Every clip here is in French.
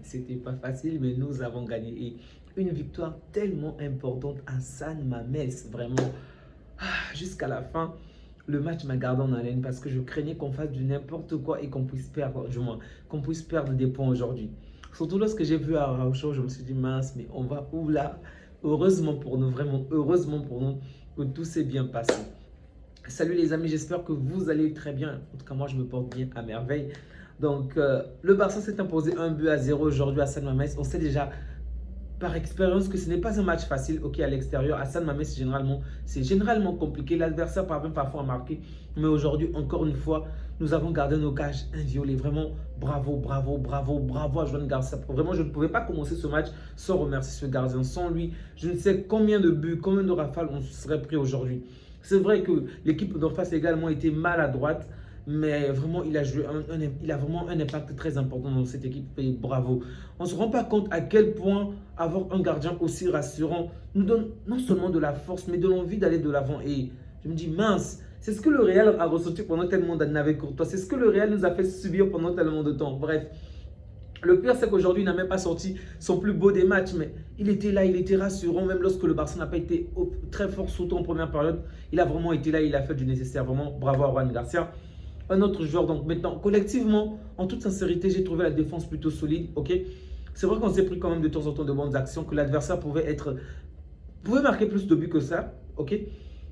c'était pas facile, mais nous avons gagné. Et une victoire tellement importante à San Mamés, vraiment. Jusqu'à la fin, le match m'a gardé en haleine parce que je craignais qu'on fasse du n'importe quoi et qu'on puisse perdre, du moins, qu'on puisse perdre des points aujourd'hui. Surtout lorsque j'ai vu Araujo, je me suis dit, mince, mais on va où là? Heureusement pour nous, vraiment, heureusement pour nous, que tout s'est bien passé. Salut les amis, j'espère que vous allez très bien. En tout cas, moi, je me porte bien à merveille. Donc, le Barça s'est imposé 1-0 aujourd'hui à San Mamés. On sait déjà par expérience que ce n'est pas un match facile. Ok, à l'extérieur, à San Mamés, c'est généralement compliqué. L'adversaire parvient parfois à marquer. Mais aujourd'hui, encore une fois, nous avons gardé nos cages inviolées. Vraiment, bravo, bravo, bravo, bravo à Joan Garcia. Vraiment, je ne pouvais pas commencer ce match sans remercier ce gardien. Sans lui, je ne sais combien de buts, combien de rafales on serait pris aujourd'hui. C'est vrai que l'équipe d'en face a également été maladroite, mais vraiment, il a vraiment un impact très important dans cette équipe et bravo. On ne se rend pas compte à quel point avoir un gardien aussi rassurant nous donne non seulement de la force, mais de l'envie d'aller de l'avant. Et je me dis, mince, c'est ce que le Real a ressenti pendant tellement d'années avec Courtois. C'est ce que le Real nous a fait subir pendant tellement de temps. Bref. Le pire, c'est qu'aujourd'hui, il n'a même pas sorti son plus beau des matchs, mais il était là, il était rassurant, même lorsque le Barça n'a pas été très fort, surtout en première période. Il a vraiment été là, il a fait du nécessaire. Vraiment, bravo à Juan Garcia. Un autre joueur, donc maintenant, collectivement, en toute sincérité, j'ai trouvé la défense plutôt solide, ok. C'est vrai qu'on s'est pris quand même de temps en temps de bonnes actions, que l'adversaire pouvait marquer plus de buts que ça, ok.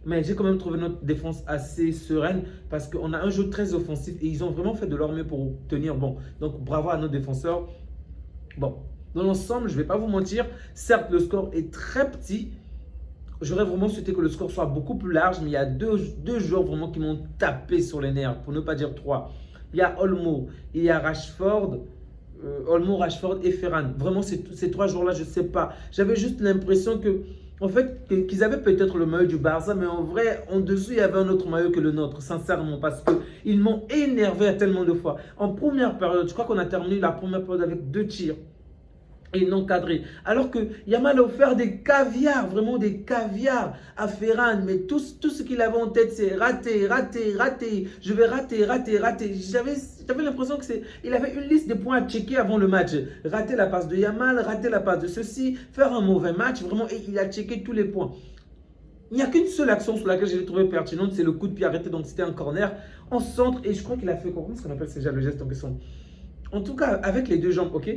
Mais j'ai quand même trouvé notre défense assez sereine parce qu'on a un jeu très offensif et ils ont vraiment fait de leur mieux pour tenir bon. Donc bravo à nos défenseurs. Bon, dans l'ensemble, je ne vais pas vous mentir, certes le score est très petit. J'aurais vraiment souhaité que le score soit beaucoup plus large, mais il y a deux joueurs vraiment qui m'ont tapé sur les nerfs, pour ne pas dire trois. Il y a Olmo, il y a Rashford. Olmo, Rashford et Ferran. Vraiment, ces trois joueurs-là, je ne sais pas. J'avais juste l'impression que en fait, qu'ils avaient peut-être le maillot du Barça, mais en vrai, en dessous, il y avait un autre maillot que le nôtre, sincèrement, parce qu'ils m'ont énervé à tellement de fois. En première période, je crois qu'on a terminé la première période avec 2 tirs et non cadrés. Alors que Yamal a offert des caviars, vraiment des caviars à Ferran, mais tout ce qu'il avait en tête, c'est raté, raté, raté, je vais rater, rater, rater. J'avais l'impression qu'il avait une liste de points à checker avant le match. Rater la passe de Yamal, rater la passe de ceci, faire un mauvais match, vraiment, et il a checké tous les points. Il n'y a qu'une seule action sur laquelle je l'ai trouvé pertinente, c'est le coup de pied arrêté, donc c'était un corner en centre, et je crois qu'il a fait, comment est-ce qu'on appelle déjà le geste en question? En tout cas, avec les deux jambes, ok?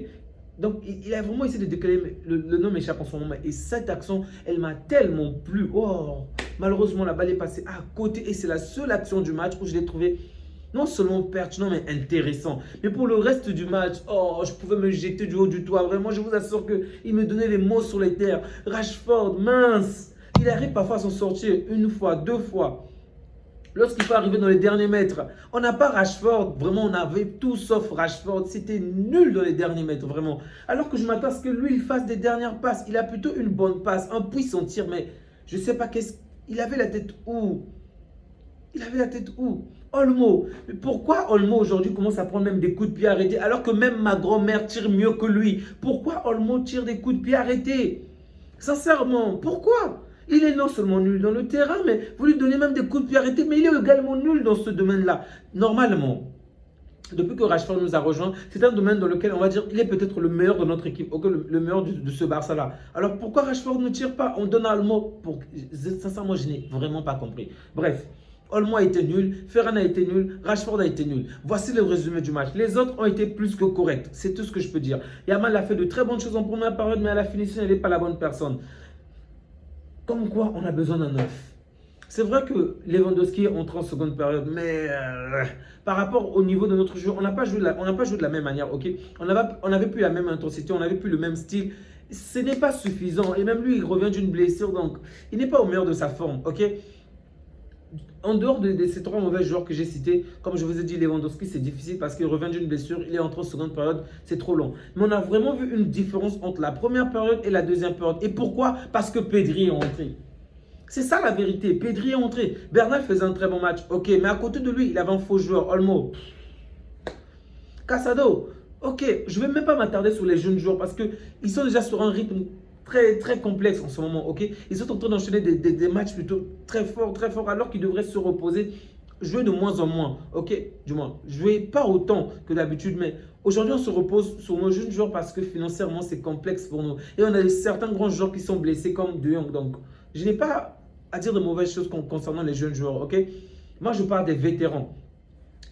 Donc, il a vraiment essayé de décaler, le nom m'échappe en ce moment, et cette action, elle m'a tellement plu. Oh, malheureusement, la balle est passée à côté, et c'est la seule action du match où je l'ai trouvé non seulement pertinent, mais intéressant. Mais pour le reste du match, oh, je pouvais me jeter du haut du toit. Vraiment, je vous assure qu'il me donnait les mots sur les terres. Rashford, mince, il arrive parfois à s'en sortir une fois, 2 fois. Lorsqu'il faut arriver dans les derniers mètres, on n'a pas Rashford, vraiment on avait tout sauf Rashford, c'était nul dans les derniers mètres, vraiment. Alors que je m'attends à ce que lui, il fasse des dernières passes, il a plutôt une bonne passe, un puissant tir, mais je ne sais pas il avait la tête où? Il avait la tête où? Olmo, mais pourquoi Olmo aujourd'hui commence à prendre même des coups de pied arrêtés alors que même ma grand-mère tire mieux que lui? Pourquoi Olmo tire des coups de pied arrêtés? Sincèrement, pourquoi? Il est non seulement nul dans le terrain, mais vous lui donnez même des coups de pied arrêtés, mais il est également nul dans ce domaine-là. Normalement, depuis que Rashford nous a rejoint, c'est un domaine dans lequel on va dire qu'il est peut-être le meilleur de notre équipe, le meilleur de ce Barça-là. Alors pourquoi Rashford ne tire pas? On donne à Olmo. Sincèrement, je n'ai vraiment pas compris. Bref. Olmo a été nul, Ferran a été nul, Rashford a été nul. Voici le résumé du match. Les autres ont été plus que corrects. C'est tout ce que je peux dire. Yamal a fait de très bonnes choses en première période, mais à la finition, il n'est pas la bonne personne. Comme quoi, on a besoin d'un neuf. C'est vrai que Lewandowski est entré en seconde période, mais par rapport au niveau de notre jeu, on n'a pas joué de la même manière, ok? On n'avait plus la même intensité, on n'avait plus le même style. Ce n'est pas suffisant. Et même lui, il revient d'une blessure, donc il n'est pas au meilleur de sa forme, ok? En dehors de ces 3 mauvais joueurs que j'ai cités, comme je vous ai dit, Lewandowski, c'est difficile parce qu'il revient d'une blessure, il est entré en seconde période, c'est trop long. Mais on a vraiment vu une différence entre la première période et la deuxième période. Et pourquoi? Parce que Pedri est entré. C'est ça la vérité, Pedri est entré. Bernal faisait un très bon match, ok, mais à côté de lui, il avait un faux joueur, Olmo. Casado, ok, je ne vais même pas m'attarder sur les jeunes joueurs parce qu'ils sont déjà sur un rythme très complexe en ce moment, ok? Ils sont en train d'enchaîner des matchs plutôt très forts, alors qu'ils devraient se reposer jouer de moins en moins, ok, du moins, jouer pas autant que d'habitude, mais aujourd'hui on se repose sur nos jeunes joueurs parce que financièrement c'est complexe pour nous. Et on a certains grands joueurs qui sont blessés comme De Jong, donc je n'ai pas à dire de mauvaises choses concernant les jeunes joueurs, ok. Moi je parle des vétérans.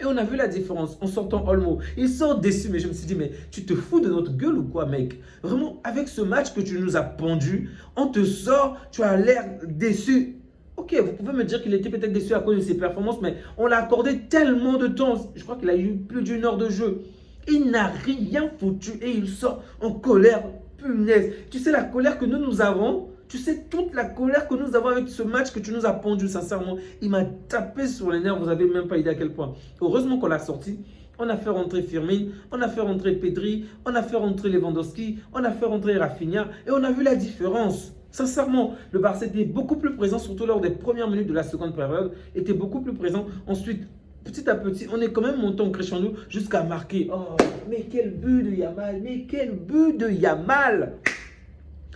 Et on a vu la différence en sortant Olmo. Il sort déçu, mais je me suis dit, mais tu te fous de notre gueule ou quoi, mec? Vraiment, avec ce match que tu nous as pondu, on te sort, tu as l'air déçu. Ok, vous pouvez me dire qu'il était peut-être déçu à cause de ses performances, mais on l'a accordé tellement de temps. Je crois qu'il a eu plus d'une heure de jeu. Il n'a rien foutu et il sort en colère. Punaise. Tu sais la colère que nous avons? Tu sais toute la colère que nous avons avec ce match que tu nous as pondu, sincèrement. Il m'a tapé sur les nerfs, vous n'avez même pas idée à quel point. Heureusement qu'on l'a sorti. On a fait rentrer Firmine, on a fait rentrer Pedri, on a fait rentrer Lewandowski, on a fait rentrer Rafinha et on a vu la différence. Sincèrement, le Barça était beaucoup plus présent, surtout lors des premières minutes de la seconde période, était beaucoup plus présent. Ensuite, petit à petit, on est quand même monté en crescendo jusqu'à marquer. Oh, mais quel but de Yamal, mais quel but de Yamal!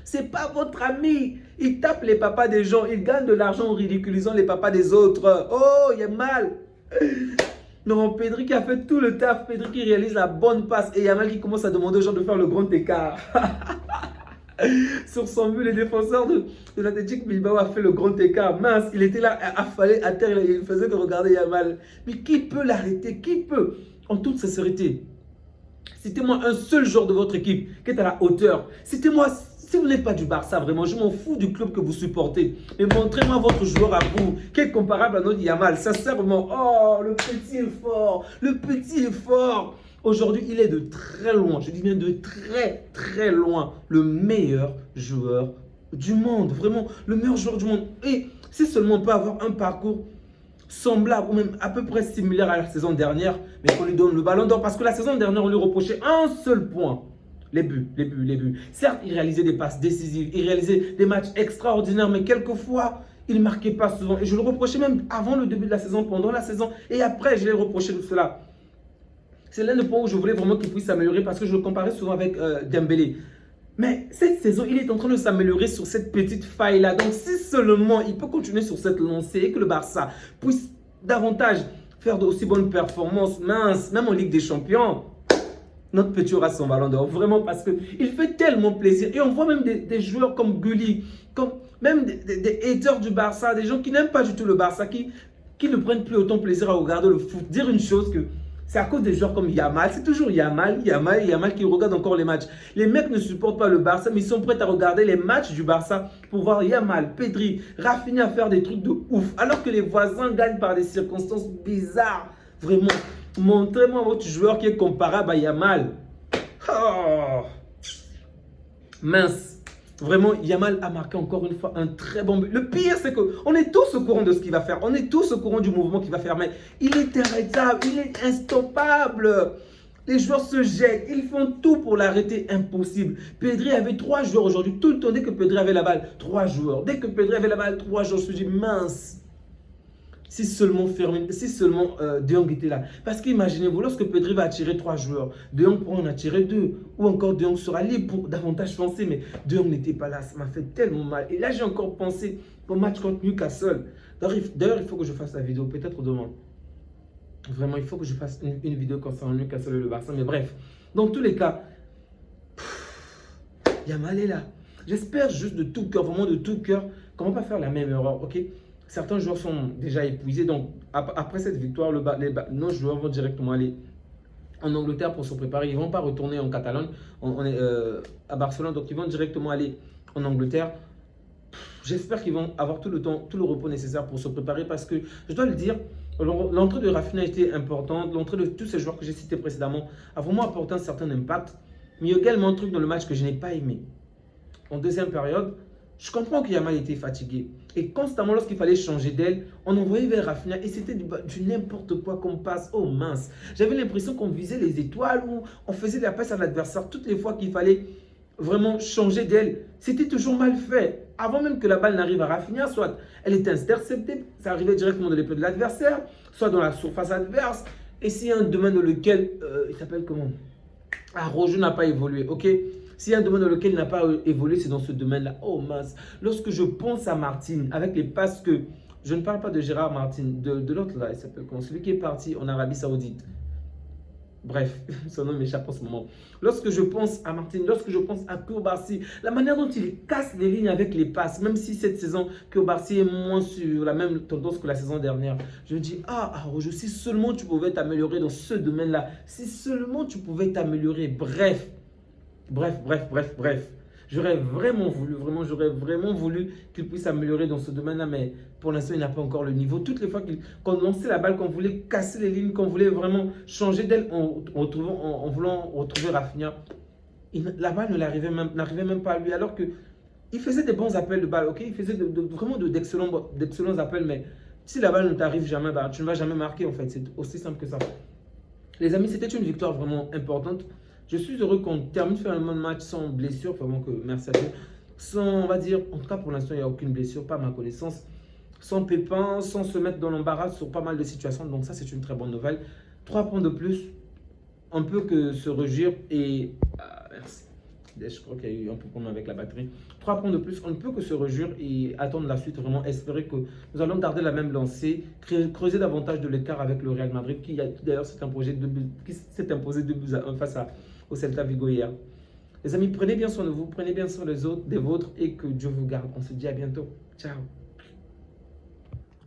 C'est pas votre ami. Il tape les papas des gens. Il gagne de l'argent en ridiculisant les papas des autres. Oh, Yamal. Non, Pedri qui a fait tout le taf. Pedri qui réalise la bonne passe. Et Yamal qui commence à demander aux gens de faire le grand écart. Sur son but, le défenseur de l'Athletic Bilbao a fait le grand écart. Mince, il était là affalé à terre. Il faisait que regarder Yamal. Mais qui peut l'arrêter? Qui peut? En toute sincérité. Citez-moi un seul joueur de votre équipe qui est à la hauteur. Citez-moi. Si vous n'êtes pas du Barça, vraiment, je m'en fous du club que vous supportez. Mais montrez-moi votre joueur à vous, qui est comparable à notre Yamal. Sincèrement, oh, le petit est fort. Le petit est fort. Aujourd'hui, il est de très loin, je dis bien de très, très loin, le meilleur joueur du monde. Vraiment, le meilleur joueur du monde. Et si seulement on peut avoir un parcours semblable ou même à peu près similaire à la saison dernière, mais qu'on lui donne le ballon d'or. Parce que la saison dernière, on lui reprochait un seul point. Les buts. Certes, il réalisait des passes décisives, il réalisait des matchs extraordinaires, mais quelquefois, il ne marquait pas souvent. Et je le reprochais même avant le début de la saison, pendant la saison, et après, je l'ai reproché de cela. C'est l'un des points où je voulais vraiment qu'il puisse s'améliorer parce que je le comparais souvent avec Dembélé. Mais cette saison, il est en train de s'améliorer sur cette petite faille-là. Donc, si seulement il peut continuer sur cette lancée et que le Barça puisse davantage faire de aussi bonnes performances, mince, même en Ligue des Champions, notre petit aura son ballon d'or, vraiment, parce qu'il fait tellement plaisir. Et on voit même des joueurs comme Gulli, comme même des haters du Barça, des gens qui n'aiment pas du tout le Barça, qui ne prennent plus autant plaisir à regarder le foot. Dire une chose que c'est à cause des joueurs comme Yamal, c'est toujours Yamal qui regarde encore les matchs. Les mecs ne supportent pas le Barça, mais ils sont prêts à regarder les matchs du Barça pour voir Yamal, Pedri, Rafinha faire des trucs de ouf, alors que les voisins gagnent par des circonstances bizarres. Vraiment. Montrez-moi votre joueur qui est comparable à Yamal. Oh. Mince. Vraiment, Yamal a marqué encore une fois un très bon but. Le pire, c'est qu'on est tous au courant de ce qu'il va faire. On est tous au courant du mouvement qu'il va faire. Mais il est arrêtable, il est instoppable. Les joueurs se jettent, ils font tout pour l'arrêter, impossible. Pedri avait 3 joueurs aujourd'hui. Tout le temps, dès que Pedri avait la balle, 3 joueurs. Dès que Pedri avait la balle, 3 joueurs. Je me suis dit, mince. Si seulement De Jong était là. Parce qu'imaginez-vous, lorsque Pedri va attirer 3 joueurs, De Jong pourra en attirer 2. Ou encore De Jong sera libre pour davantage foncer. Mais De Jong n'était pas là. Ça m'a fait tellement mal. Et là, j'ai encore pensé au match contre Newcastle. D'ailleurs, il faut que je fasse la vidéo, peut-être demain. Vraiment, il faut que je fasse une vidéo concernant Newcastle et le Barça. Mais bref, dans tous les cas, Yamal est là. J'espère juste de tout cœur, vraiment de tout cœur, qu'on ne va pas faire la même erreur, ok? Certains joueurs sont déjà épuisés. Donc, après cette victoire, nos joueurs vont directement aller en Angleterre pour se préparer. Ils ne vont pas retourner en Catalogne. On est à Barcelone. Donc, ils vont directement aller en Angleterre. J'espère qu'ils vont avoir tout le temps, tout le repos nécessaire pour se préparer. Parce que, je dois le dire, l'entrée de Rafinha a été importante. L'entrée de tous ces joueurs que j'ai cités précédemment a vraiment apporté un certain impact. Mais il y a également un truc dans le match que je n'ai pas aimé. En deuxième période, je comprends que Yamal était fatigué. Et constamment, lorsqu'il fallait changer d'aile, on envoyait vers Rafinha et c'était du n'importe quoi qu'on passe. Oh mince. J'avais l'impression qu'on visait les étoiles ou on faisait la passe à l'adversaire toutes les fois qu'il fallait vraiment changer d'aile. C'était toujours mal fait. Avant même que la balle n'arrive à Rafinha, soit elle était interceptée, ça arrivait directement dans les pieds de l'adversaire, soit dans la surface adverse. Et s'il y a un domaine dans lequel, il s'appelle comment? Ah, Rojo n'a pas évolué, ok? S'il y a un domaine dans lequel il n'a pas évolué, c'est dans ce domaine-là. Oh mince. Lorsque je pense à Martin, avec les passes que Je ne parle pas de Gérard Martin, de l'autre là, il s'appelle comment? Celui qui est parti en Arabie Saoudite. Bref, son nom m'échappe en ce moment. Lorsque je pense à Martin, lorsque je pense à Koulibaly, la manière dont il casse les lignes avec les passes, même si cette saison, Koulibaly est moins sur la même tendance que la saison dernière, je me dis, Araujo, si seulement tu pouvais t'améliorer dans ce domaine-là, si seulement tu pouvais t'améliorer, bref. J'aurais vraiment voulu qu'il puisse s'améliorer dans ce domaine-là, mais pour l'instant, il n'a pas encore le niveau. Toutes les fois qu'on lançait la balle, qu'on voulait casser les lignes, qu'on voulait vraiment changer d'aile en voulant retrouver Rafinha, la balle n'arrivait même pas à lui, alors qu'il faisait des bons appels de balle, ok? Il faisait vraiment d'excellents appels, mais si la balle ne t'arrive jamais, bah, tu ne vas jamais marquer, en fait. C'est aussi simple que ça. Les amis, c'était une victoire vraiment importante. Je suis heureux qu'on termine finalement le match sans blessure. Vraiment que merci à Dieu. Sans, on va dire, en tout cas pour l'instant, il n'y a aucune blessure, pas à ma connaissance. Sans pépin, sans se mettre dans l'embarras sur pas mal de situations. Donc ça, c'est une très bonne nouvelle. 3 points de plus, on peut que se réjouir et... merci. Je crois qu'il y a eu un peu de problème avec la batterie. 3 points de plus, on ne peut que se réjouir et attendre la suite, vraiment espérer que nous allons garder la même lancée, creuser davantage de l'écart avec le Real Madrid, qui d'ailleurs s'est imposé 2 buts à 1 face au Celta Vigo hier. Les amis, prenez bien soin de vous, prenez bien soin des autres, des vôtres et que Dieu vous garde. On se dit à bientôt. Ciao.